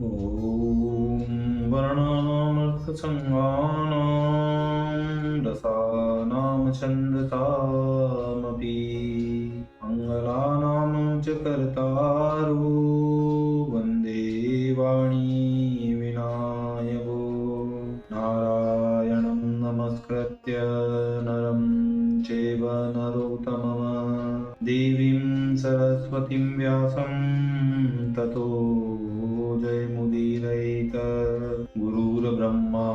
ॐ वर्णानामर्थसङ्गानां रसानां छन्दसामपि मङ्गलानां च कर्तारो वन्दे वाणी विनायको नारायणं नमस्कृत्य नरं चैव नरोत्तमं देवीं सरस्वतीं व्यासं ततो जयमुदीरयेत। गुरुर्ब्रह्मा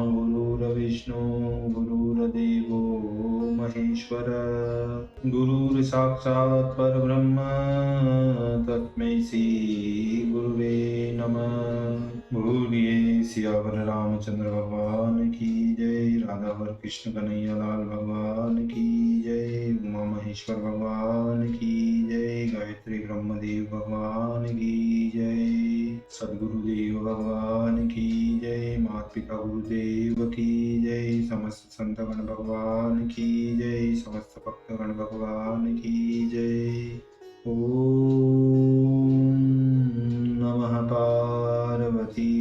गुरुर्विष्णु गुरुर्देवो महेश्वर गुरुर्साक्षात् परब्रह्म तस्मै श्री गुरुवे नमः। बोलिए सियावर रामचंद्र भगवान की जय, राधावर कृष्ण कन्हैया लाल भगवान की जय, उमा महेश्वर भगवान की जय, गायत्री ब्रह्मदेव भगवान की जय, सद्गुरुदेव भगवान की जय, माता पिता गुरुदेव की जय, समस्त संतगण भगवान की जय, समस्त भक्तगण भगवान की जय। ओम नमः पार्वती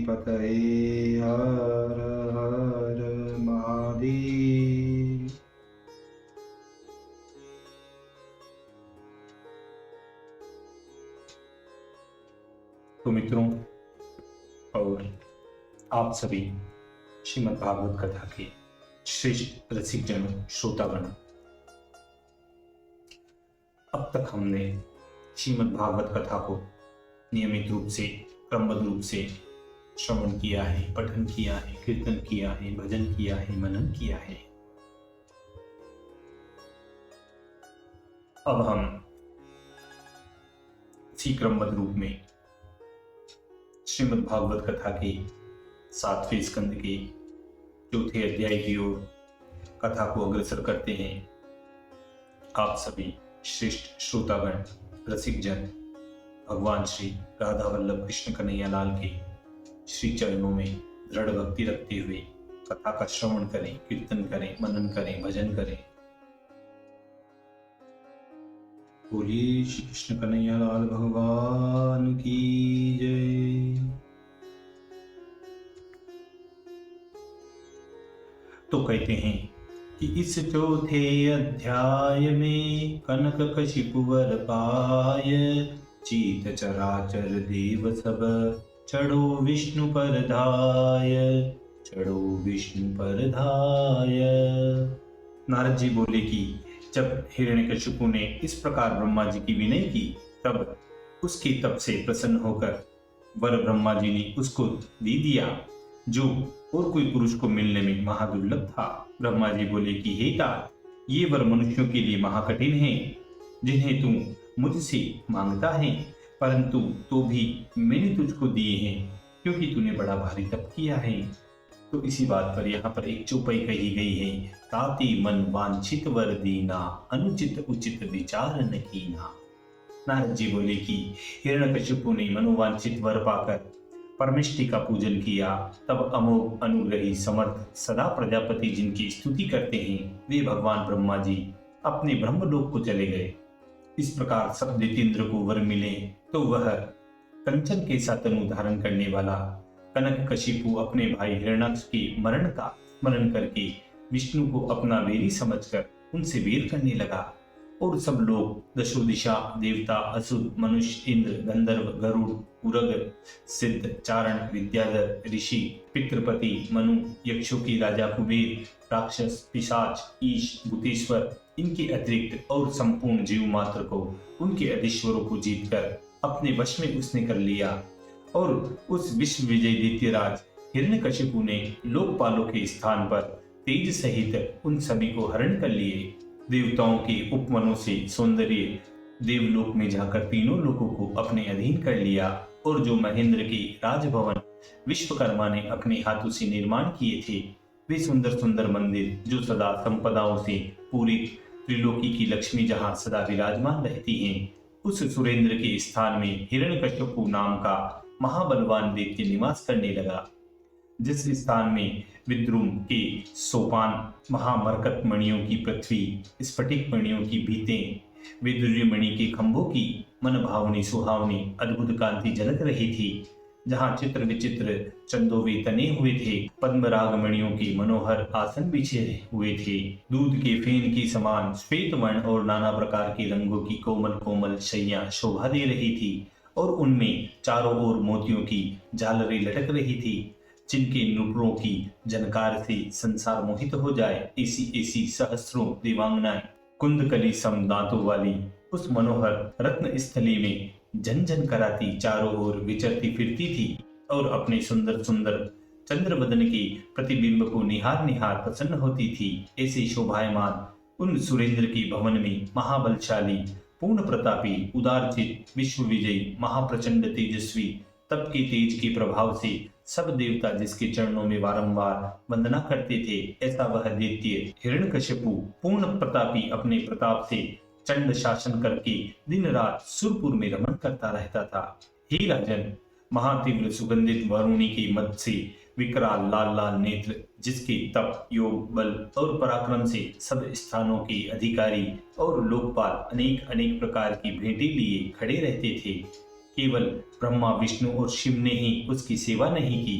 पतये हर हर महादेव। तो मित्रों और आप सभी श्रीमद् भागवत कथा के श्रेष्ठ रसिक जनों, श्रोतागण, अब तक हमने श्रीमद् भागवत कथा को नियमित रूप से, क्रमबद्ध रूप से श्रवण किया है, पठन किया है, कीर्तन किया है, भजन किया है, मनन किया है। अब हम इसी क्रमबद्ध रूप में श्रीमद् भागवत कथा के 7वें स्कंद के 4थे अध्याय की ओर कथा को अग्रसर करते हैं। आप सभी श्रेष्ठ श्रोतागण, रसिक जन भगवान श्री राधा वल्लभ कृष्ण कन्हैया लाल के श्री चरणों में दृढ़ भक्ति रखते हुए कथा का श्रवण करें, कीर्तन करें, मनन करें, भजन करें। बोलिए श्री कृष्ण कन्हैया लाल भगवान की जय। तो कहते हैं कि इस 4थे अध्याय में कनककशिपु वर पाय, चीत चराचर देव सब चढ़ो विष्णु पर धाय, चढ़ो विष्णु पर धाय। नारद जी बोले कि जब हिरण्यकशिपु ने इस प्रकार ब्रह्मा जी की विनय की, तब उसके तप से प्रसन्न होकर वर ब्रह्मा जी ने उसको दे दिया, जो और कोई पुरुष को मिलने में महादुर्लभ था। ब्रह्मा जी बोले कि हे तात, ये वर मनुष्यों के लिए महाकठिन है, जिन्हें तू मुझसे मांगता है, परंतु तो भी मैंने तुझको दिए हैं, क्योंकि तूने बड़ा भारी तप किया है। तो इसी बात पर यहाँ पर एक चौपाई कही गई है, ताति मन वांछित वर दीना, अनुचित उचित विचार न कीना। नारद जी बोले कि हिरण्यकशिपु ने मनोवांछित वर पाकर परमेष्टि का पूजन किया, तब अमोघ अनुग्रही समर्थ सदा प्रजापति जिनकी स्तुति करते हैं, वे भगवान ब्रह्मा जी अपने ब्रह्मलोक को चले गए। इस प्रकार सब दैत्येंद्र को वर मिले, तो वह कंचन के साथ तनु धारण करने वाला कनककशिपु अपने भाई हिरण्याक्ष के मरण का स्मरण करके विष्णु को अपना वेरी समझकर उनसे वेर करने लगा। और सब लोग, दशो दिशा, देवता, असुर, मनुष्य, इंद्र, गंधर्व, गरुड़, उरग, सिद्ध, चारण, विद्याधर, ऋषि, पितृपति, मनु, यक्षों की राजा कुबेर, राक्षस, पिशाच, ईश, भूतेश्वर, इनके अतिरिक्त और संपूर्ण जीव मात्र को, उनके अधीश्वरों को जीतकर अपने वश में उसने कर लिया। और उस विश्व विजयी दैत्यराज हिरण्यकशिपु ने लोकपालों के स्थान पर तेज सहित उन सभी को हरण कर लिए। देवताओं के उपवनों से सौंदर्य देवलोक में जाकर तीनों लोगों को अपने अधीन कर लिया। और जो महेंद्र के राजभवन विश्वकर्मा ने अपने हाथों से निर्माण किए थे, वे सुंदर सुंदर मंदिर जो सदा संपदाओं से पूरी त्रिलोकी की लक्ष्मी जहां सदा विराजमान रहती हैं, उस सुरेंद्र के स्थान में हिरण्यकशिपु नाम का महाबलवान दैत्य निवास करने लगा। जिस स्थान में विद्रुम के सोपान, महामरकत मणियों की पृथ्वी, स्फटिक मणियों की भीतें, विदुर्य मणि के खंभों की मन भावनी सुहावनी अद्भुत कांति झलक रही थी, जहाँ चित्र विचित्र चंदोवे तने हुए थे, पद्मराग मणियों की मनोहर आसन बिछे हुए थे, दूध के फेन की समान श्वेत वर्ण और नाना प्रकार के रंगों की कोमल कोमल शैया शोभा दे रही थी, और उनमें चारों ओर मोतियों की झालरें लटक रही थी, जिनके नुपुरों की झनकार से संसार मोहित हो जाए। ऐसी ऐसी सहस्रों देवांगनाएं कुंदकली सम दांतों वाली उस मनोहर रत्न स्थली में झन झन कराती चारों ओर विचरती फिरती थी, और अपने सुंदर सुंदर चंद्रवदन के प्रतिबिंब को निहार निहार प्रसन्न होती थी। ऐसे शोभायमान उन सुरेंद्र के भवन में महाबलशाली, पूर्ण प्रतापी, उदारचित, विश्व विजयी, महाप्रचंड तेजस्वी, तप के तेज के प्रभाव से सब देवता जिसके चरणों में बारंबार वंदना करते थे, ऐसा वह दैत्य हिरण्यकशिपु पूर्ण प्रतापी अपने प्रताप से चंड शासन करके दिन रात सुरपुर में रमण करता रहता था। हे राजन, महातीव्र सुगंधित वरुणी के मद से विकराल लाल लाल नेत्र, जिसके तप, योग, बल और पराक्रम से सब स्थानों के अधिकारी और लोकपाल अनेक अनेक प्रकार की भेंटें लिए खड़े रहते थे, केवल ब्रह्मा, विष्णु और शिव ने ही उसकी सेवा नहीं की।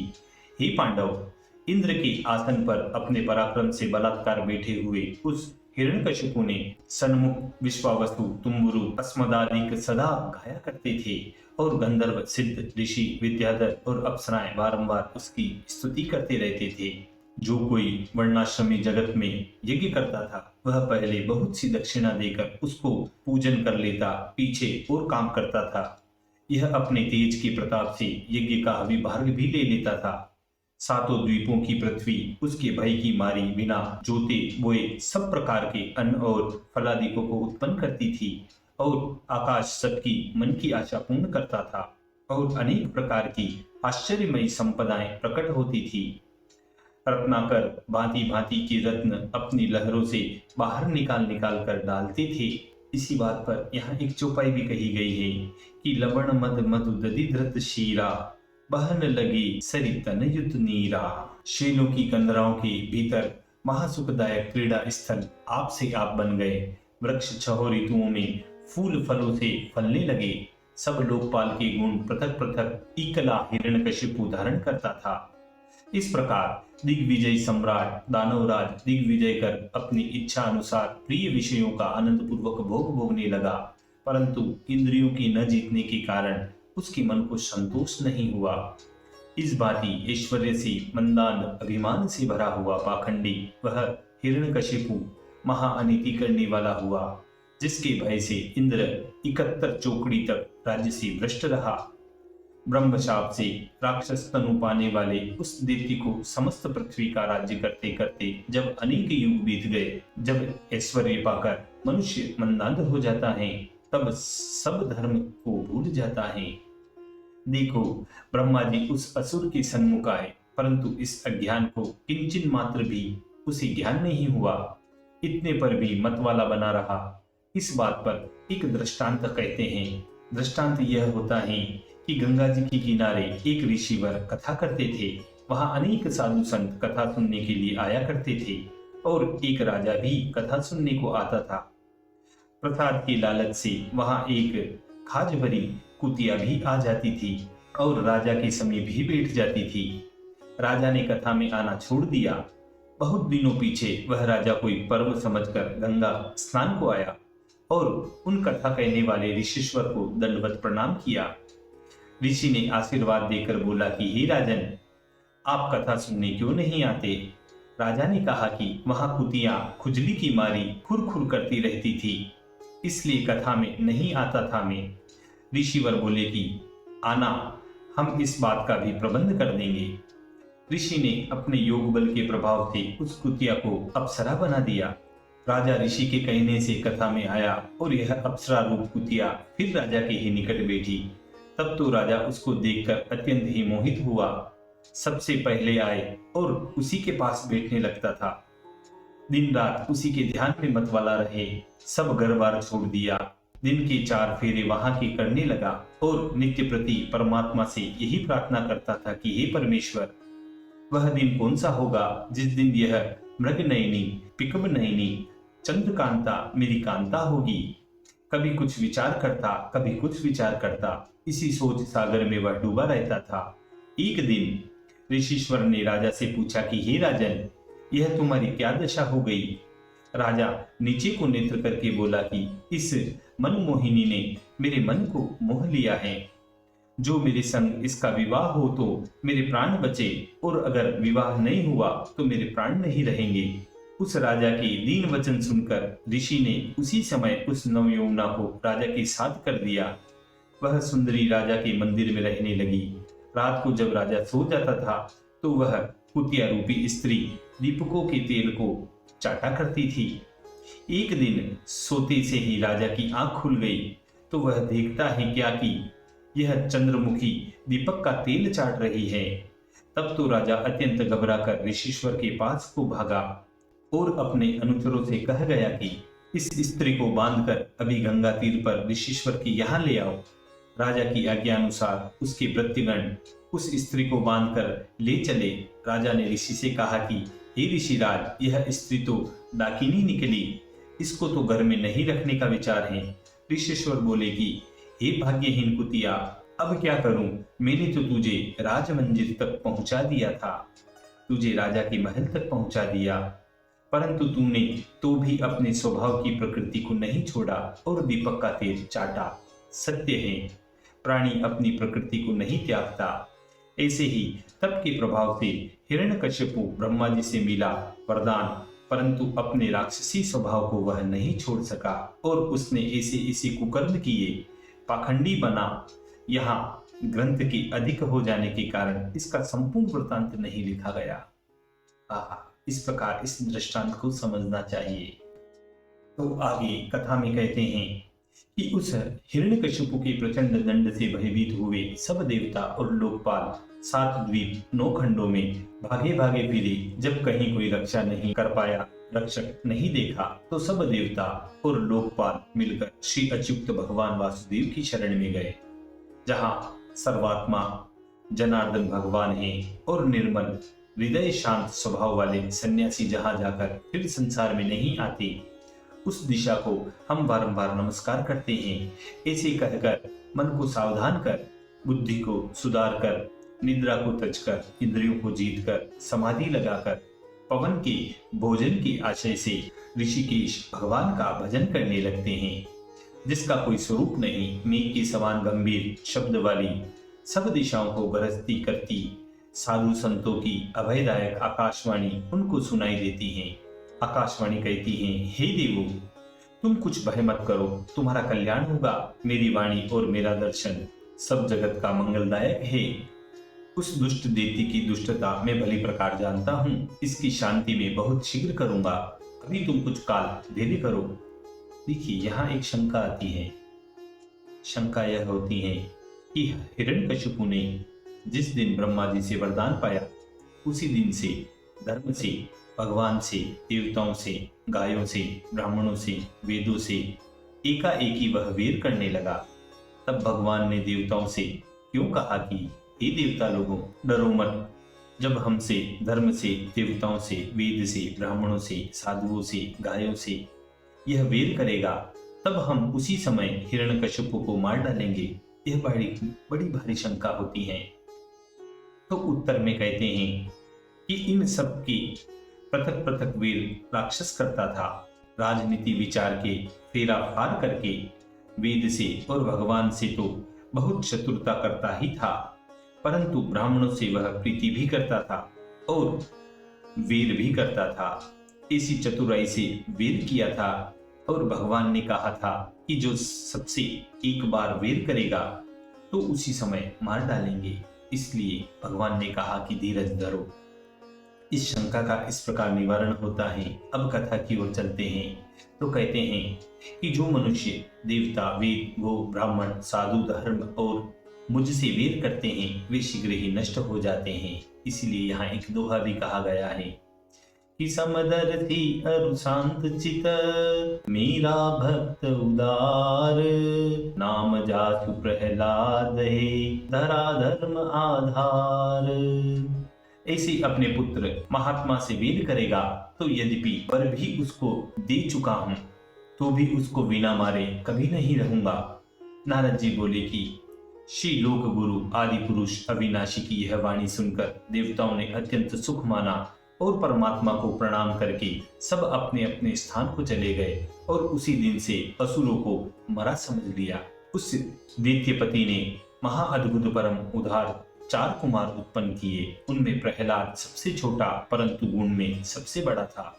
हे पांडव, इंद्र के आसन पर अपने पराक्रम से बलात्कार बैठे हुए उस हिरण्यकशिपु ने सन्मुख विश्वावसु, तुम्बुरु, अस्मदादिक सदा गाया करते थे, और गंधर्व, सिद्ध, ऋषि, विद्याधर और अप्सराएं बारंबार उसकी स्तुति करते रहते थे। जो कोई वर्णाश्रमी जगत में यज्ञ करता था, वह पहले बहुत सी दक्षिणा देकर उसको पूजन कर लेता, पीछे और काम करता था। यह अपने तेज के प्रताप से यज्ञ का विभाग भी ले लेता था। सातों द्वीपों की पृथ्वी उसके भय की मारी बिना जोते बोए सब प्रकार के अन्न और फलादिकों को उत्पन्न करती थी, और आकाश सबकी मन की आशा पूर्ण करता था, और अनेक प्रकार की आश्चर्यमयी संपदाएं प्रकट होती थी। रत्नाकर भांति भांति के रत्न अपनी लहरों से बाहर निकाल निकाल कर डालते थे। इसी बात पर यहाँ एक चौपाई भी कही गई है कि लवण मद मधु दधि धृत शीरा, बहन लगी सरितन युत नीरा। शैलों की कंदराओं के भीतर महासुखदायक क्रीड़ा स्थल आप से आप बन गए। वृक्ष छहों ऋतुओं में फूल फलों से फलने लगे। सब लोकपाल के गुण पृथक पृथक इकला हिरण्यकशिपु धारण करता था। इस प्रकार दिग्विजय सम्राट दानवराज दिग्विजय कर अपनी इच्छा अनुसार प्रिय विषयों का आनंद पूर्वक भोग भोगने लगा, परंतु इंद्रियों के न जीतने के कारण उसके मन को संतोष नहीं हुआ। इस भांति ऐश्वर्य से मंदान अभिमान से भरा हुआ पाखंडी वह हिरण्यकशिपु महाअनीति करने वाला हुआ, जिसके भय से इंद्र 71 चौकड़ी तक राज्य से भ्रष्ट रहा। ब्रह्मशाप से राक्षस तनु पाने वाले उस दैत्य को समस्त पृथ्वी का राज्य करते करते जब अनेक युग बीत गए, जब ऐश्वर्य पाकर मनुष्य मंदांध हो जाता है, तब सब धर्म को भूल जाता है। देखो, ब्रह्मा जी उस असुर के सन्मुख आए, परंतु इस अज्ञान को किंचिन मात्र भी उसे ज्ञान नहीं हुआ। इतने पर भी मतवाला बना रहा। इस बात पर एक दृष्टांत कहते हैं। दृष्टांत यह होता है कि गंगा जी के किनारे एक ऋषिवर कथा करते थे। वहां अनेक साधु संत कथा सुनने के लिए आया करते थे, और एक राजा भी कथा सुनने को आता था। प्रसाद के लालच से वहां एक खाज भरी कुतिया भी आ जाती थी और राजा के समीप भी बैठ जाती थी। राजा ने कथा में आना छोड़ दिया। बहुत दिनों पीछे वह राजा कोई पर्व समझकर गंगा स्नान को आया और उन कथा कहने वाले ऋषिश्वर को दंडवत प्रणाम किया। ऋषि ने आशीर्वाद देकर बोला कि हे राजन, आप कथा सुनने क्यों नहीं आते? राजा ने कहा कि वहां कुतियां खुजली की मारी खुर खुर करती रहती थी, इसलिए कथा में नहीं आता था मैं। ऋषिवर बोले कि आना, हम इस बात का भी प्रबंध कर देंगे। ऋषि ने अपने योग बल के प्रभाव से उस कुतिया को अप्सरा बना दिया। राजा ऋषि के कहने से कथा में आया और यह अप्सरा रूप कुतिया फिर राजा के ही निकट बैठी। तब तो राजा उसको देखकर अत्यंत ही मोहित हुआ। सबसे पहले आए और उसी के पास बैठने लगता था। दिन रात उसी के ध्यान में मतवाला रहे। सब घर बार छोड़ दिया। दिन के 4 फेरे वहां के करने लगा और नित्य प्रति परमात्मा से यही प्रार्थना करता था कि हे परमेश्वर, वह दिन कौन सा होगा जिस दिन यह मृग नयनी, पिकब नयनी, चंद्रकांता मेरी कांता होगी। कभी कुछ विचार करता, कभी कुछ विचार करता। इसी सोच सागर में वह डूबा रहता था। एक दिन ऋषिश्वर ने राजा से पूछा कि हे राजन, यह तुम्हारी क्या दशा हो गई। राजा नीचे को नेत्र करके बोला कि इस मनमोहिनी ने मेरे मन को मोह लिया है। जो मेरे संग इसका विवाह हो तो मेरे प्राण बचे, और अगर विवाह नहीं हुआ तो मेरे प्राण नहीं रहेंगे। उस राजा के दीन वचन सुनकर ऋषि ने उसी समय उस नवयौवना को राजा के साथ कर दिया। वह सुंदरी राजा के मंदिर में रहने लगी। रात को जब राजा सो जाता था तो वह कुतिया रूपी स्त्री दीपकों के तेल को चाटा करती थी। एक दिन सोते से ही राजा की आंख खुल गई तो वह देखता है क्या कि यह चंद्रमुखी दीपक का तेल चाट रही है। तब तो राजा अत्यंत घबराकर ऋषिश्वर के पास को भागा और अपने अनुचरों से कह गया कि इस स्त्री को बांधकर अभी गंगा तीर पर ऋषिश्वर के यहाँ ले आओ। राजा की आज्ञा अनुसार उसके भृत्यगण उस स्त्री को बांधकर ले चले। राजा ने ऋषि से कहा कि हे ऋषिराज, यह स्त्री तो डाकिनी निकली, इसको तो घर में नहीं रखने का विचार है। ऋषिश्वर बोले कि हे भाग्यहीन कुतिया, अब क्या करूं? मैंने तो तुझे राजमंदिर तक पहुंचा दिया था, तुझे राजा के महल तक पहुंचा दिया, परंतु तूने तो भी अपने स्वभाव की प्रकृति को नहीं छोड़ा और दीपक का तेज चाटा। सत्य है, प्राणी अपनी प्रकृति को नहीं त्यागता। ऐसे ही तप के प्रभाव से हिरण्यकश्यपु ब्रह्मा जी से मिला वरदान, परंतु अपने राक्षसी स्वभाव को वह नहीं छोड़ सका और उसने ऐसे ऐसे कुकर्म किए, पाखंडी बना। यहाँ ग्रंथ के अधिक हो जाने के कारण इसका संपूर्ण वृत्तांत नहीं लिखा गया। इस प्रकार इस दृष्टांत को समझना चाहिए। तो आगे कथा में कहते हैं कि उस हिरण्यकश्यपु के प्रचंड दंड से भयभीत हुए सब देवता और लोकपाल 7 द्वीप 9 खंडों में भागे भागे फिरे। जब कहीं कोई रक्षा नहीं कर पाया, रक्षक नहीं देखा, तो सब देवता और लोकपाल मिलकर श्री अच्युत भगवान वासुदेव की शरण में गए, जहां सर्वात्मा जनार्दन भगवान है और निर्मल हृदय शांत स्वभाव वाले सन्यासी जहां जाकर फिर संसार में नहीं आते, उस दिशा को हम बारंबार नमस्कार करते हैं। ऐसे कहकर मन को सावधान कर, बुद्धि को सुधार कर, निद्रा को तज कर, इंद्रियों को जीत कर, समाधि लगाकर, पवन के भोजन के आशय से ऋषिकेश भगवान का भजन करने लगते हैं, जिसका कोई स्वरूप नहीं। मेघ के समान गंभीर शब्द वाली सब दिशाओं को गरजती करती साधु संतों की अभयदायक आकाशवाणी उनको सुनाई देती है। आकाशवाणी कहती है, हे देवो, तुम कुछ भय मत करो, तुम्हारा कल्याण होगा। मेरी वाणी और मेरा दर्शन सब जगत का मंगलदायक है। उस दुष्ट देवती की दुष्टता मैं भली प्रकार जानता हूँ, इसकी शांति में बहुत शीघ्र करूंगा। अभी तुम कुछ काल धैर्य करो। देखिए, यहाँ एक शंका आती है। शंका यह होती है कि हिरण्यकशिपु ने जिस दिन ब्रह्मा जी से वरदान पाया, उसी दिन से धर्म से, भगवान से, देवताओं से, गायों से, ब्राह्मणों से, वेदों से एकाएकी वह वेर करने लगा। तब भगवान ने देवताओं से क्यों कहा कि हे देवता लोगों, डरो मत। जब हमसे, धर्म से, देवताओं से, वेद से, ब्राह्मणों से, साधुओं से, गायों से यह वेर करेगा, तब हम उसी समय हिरण्यकश्यपु को मार डालेंगे। यह बड़ी भारी शंका होती है। तो उत्तर में कहते हैं कि इन सब की पृथक पृथक वीर राक्षस करता था। राजनीति विचार के फेरा फार करके वेद से और भगवान से तो बहुत शत्रुता करता ही था, परंतु ब्राह्मणों से वह प्रीति भी करता था और वीर भी करता था। इसी चतुराई से वीर किया था और भगवान ने कहा था कि जो सबसे एक बार वीर करेगा तो उसी समय मार डालेंगे। इसलिए भगवान ने कहा कि धीरज धरो। इस शंका का इस प्रकार निवारण होता है। अब कथा की ओर चलते हैं। तो कहते हैं कि जो मनुष्य देवता, वेद, गो, ब्राह्मण, साधु, धर्म और मुझसे वेर करते हैं, वे शीघ्र ही नष्ट हो जाते हैं। इसलिए यहाँ एक दोहा भी कहा गया है कि समदर्शी अरु शांत चित, मेरा भक्त उदार, नाम जासु प्रहलाद है, धरा धर्म आधार। ऐसे अपने पुत्र महात्मा से वेद करेगा तो यद्यपि वर भी उसको दे चुका हूं, तो भी उसको बिना मारे कभी नहीं रहूंगा। नारद जी बोले कि श्री लोक गुरु आदि पुरुष अविनाशी की यह वाणी सुनकर देवताओं ने अत्यंत सुख माना और परमात्मा को प्रणाम करके सब अपने अपने स्थान को चले गए और उसी दिन से असुरों को मरा समझ लिया। उस दैत्यपति ने महाअद्भुत परम उदार 4 कुमार उत्पन्न किए। उनमें प्रहलाद सबसे छोटा परंतु गुण में सबसे बड़ा था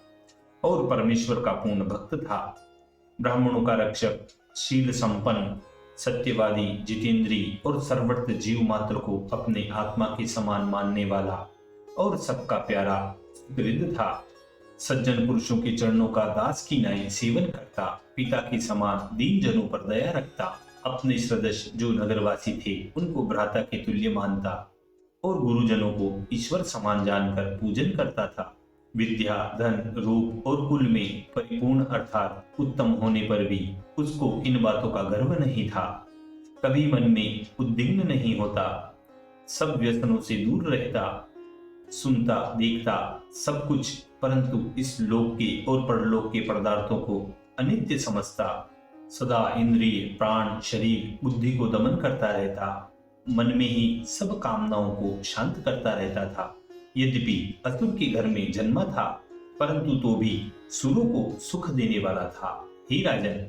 और परमेश्वर का पूर्ण भक्त था। ब्राह्मणों का रक्षक, शील संपन्न, सत्यवादी, जितेंद्री और सर्वत्र जीव मात्र को अपने आत्मा के समान मानने वाला और सबका प्यारा वृद्ध था। सज्जन पुरुषों के चरणों का दास की नाई सेवन करता, पिता के समान दीन जनों पर दया रखता, अपने सदस्य जो नगरवासी थे उनको भ्राता के तुल्य मानता और गुरुजनों को ईश्वर समान जानकर पूजन करता था। विद्या, धन, रूप और कुल में परिपूर्ण अर्थात उत्तम होने पर भी उसको इन बातों का गर्व नहीं था। कभी मन में उद्विग्न नहीं होता, सब व्यसनों से दूर रहता, सुनता देखता सब कुछ, परंतु इस लोक के और परलोक के पदार्थों को अनित्य समझता, सदा इंद्रिय, प्राण, शरीर, बुद्धि को दमन करता रहता, मन में ही सब कामनाओं को शांत करता रहता था। यद्यपि असुर के घर में जन्मा था, परंतु तो भी सुरों को सुख देने वाला था। हे राजन,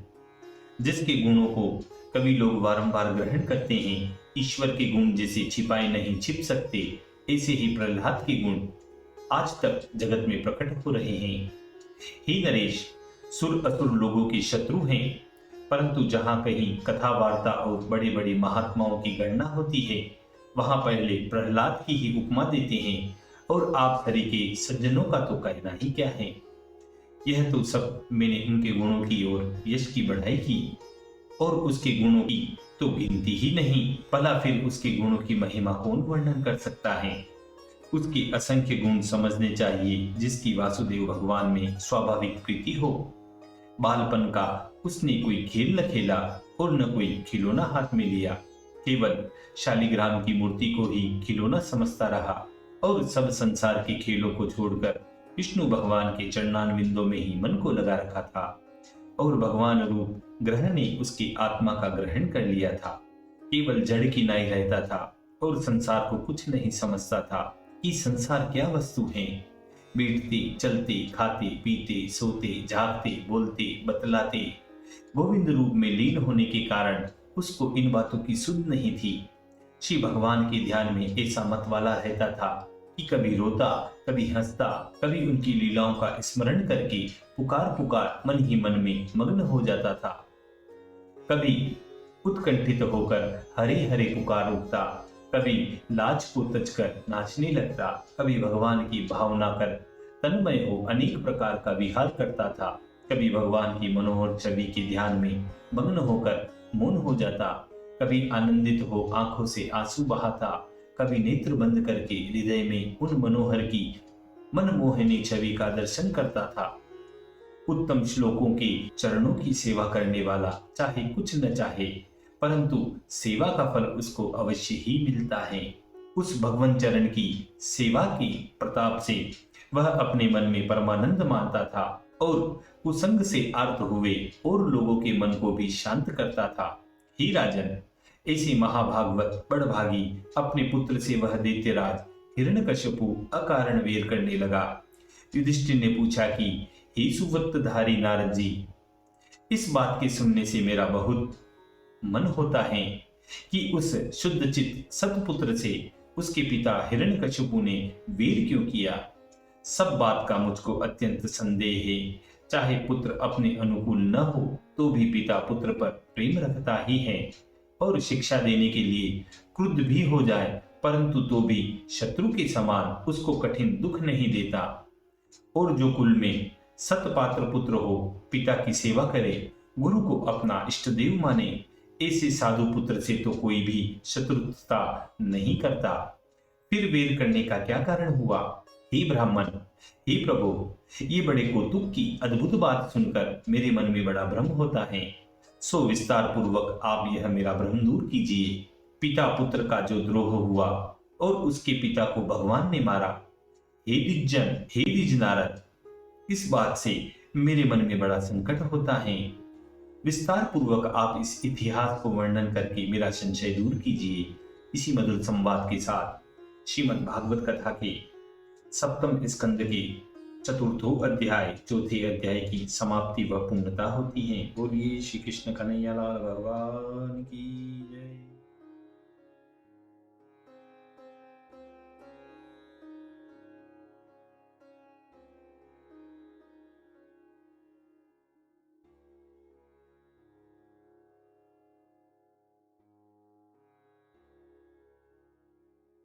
जिसके गुणों को कभी लोग बारंबार ग्रहण करते हैं, ईश्वर के गुण जैसे छिपाए नहीं छिप सकते, ऐसे ही प्रहलाद के गुण आज तक जगत में प्रकट हो रहे हैं। हे नरेश, सुर असुर लोगों के शत्रु हैं, परंतु जहां कहीं कथा वार्ता और बड़े बड़े महात्माओं की गणना होती है, वहां पहले प्रहलाद की ही उपमा देते हैं और आप हरि के सज्जनों का तो कहना ही क्या है। यह तो सब मैंने उनके गुणों की और यश की बढ़ाई की और उसके गुणों की तो गिनती ही नहीं। भला फिर उसके गुणों की महिमा कौन वर्णन कर सकता है। उसके असंख्य गुण समझने चाहिए, जिसकी वासुदेव भगवान में स्वाभाविक प्रीति हो। बालपन का उसने कोई खेल न खेला और न कोई खिलौना हाथ में लिया, केवल शालिग्राम की मूर्ति को ही खिलौना समझता रहा और सब संसार के खेलों को छोड़कर विष्णु भगवान के चरणारविंदों में ही मन को लगा रखा था और भगवान रूप ग्रह ने उसकी आत्मा का ग्रहण कर लिया था। केवल जड़ की नाई रहता था और संसार को कुछ नहीं समझता था कि संसार क्या वस्तु है। बैठते, चलते, खाते, पीते, सोते, जागते, बोलते, बतलाते, गोविंद रूप में लीन होने के कारण उसको इन बातों की सुध नहीं थी। श्री भगवान के ध्यान में ऐसा मत वाला रहता था कि कभी रोता, कभी हंसता, कभी उनकी लीलाओं का स्मरण करके पुकार पुकार मन ही मन में मग्न हो जाता था। कभी उत्कंठित होकर हरे हरे पुकार उठता, कभी लाज को तजकर नाचने लगता, कभी भगवान की भावना कर तन्मय हो अनेक प्रकार का विहार करता था, कभी भगवान की मनोहर छवि के ध्यान में मग्न होकर मौन हो जाता, कभी आनंदित हो आंखों से आंसू बहाता, कभी नेत्र बंद करके हृदय में उन मनोहर की मनमोहिनी छवि का दर्शन करता था। उत्तम श्लोकों के चरणों की सेवा करने वाला चाहे कुछ न चाहे, परंतु सेवा का फल उसको अवश्य ही मिलता है। उस भगवन चरण की सेवा के प्रताप से वह अपने मन में परमानंद मानता था और कुसंग से आर्त हुए और लोगों के मन को भी शांत करता था। ही राजन, ऐसे महाभागवत बड़भागी अपने पुत्र से वह दैत्यराज हिरण्यकश्यपु अकारण वेर करने लगा। युधिष्ठिर ने पूछा कि हे सुवृत्तधारी नारद जी, इस बात के सुनने से मेरा बहुत मन होता है कि उस शुद्ध चित्त सतपुत्र से उसके पिता हिरण्यकश्यपु ने वेर क्यों किया। सब बात का मुझको अत्यंत संदेह है। चाहे पुत्र अपने अनुकूल न हो तो भी पिता पुत्र पर प्रेम रखता ही है और शिक्षा देने के लिए क्रुद्ध भी हो जाए, परंतु तो भी शत्रु के समान उसको कठिन दुख नहीं देता। और जो कुल में सतपात्र पुत्र हो, पिता की सेवा करे, गुरु को अपना इष्ट देव माने, ऐसे साधु पुत्र से तो कोई भी शत्रुता नहीं करता। फिर वेर करने का क्या कारण हुआ। हे ब्राह्मण, हे प्रभु, ये बड़े कौतुक की अद्भुत बात सुनकर मेरे मन में बड़ा भ्रम होता है। सो विस्तार पूर्वक आप यह मेरा भ्रम दूर कीजिए। पिता पुत्र का जो द्रोह हुआ और उसके पिता को भगवान ने मारा, हे द्विजन, हे द्विज नारद, इस बात से मेरे मन में बड़ा संकट होता है। विस्तार पूर्वक आप इस इतिहास को वर्णन करके मेरा संशय दूर कीजिए। इसी मधुर संवाद के साथ श्रीमद् भागवत कथा के सप्तम स्कंद के चतुर्थो अध्याय चौथे अध्याय की समाप्ति व पूर्णता होती है। बोलिए श्री कृष्ण कन्हैया लाल भगवान की जय।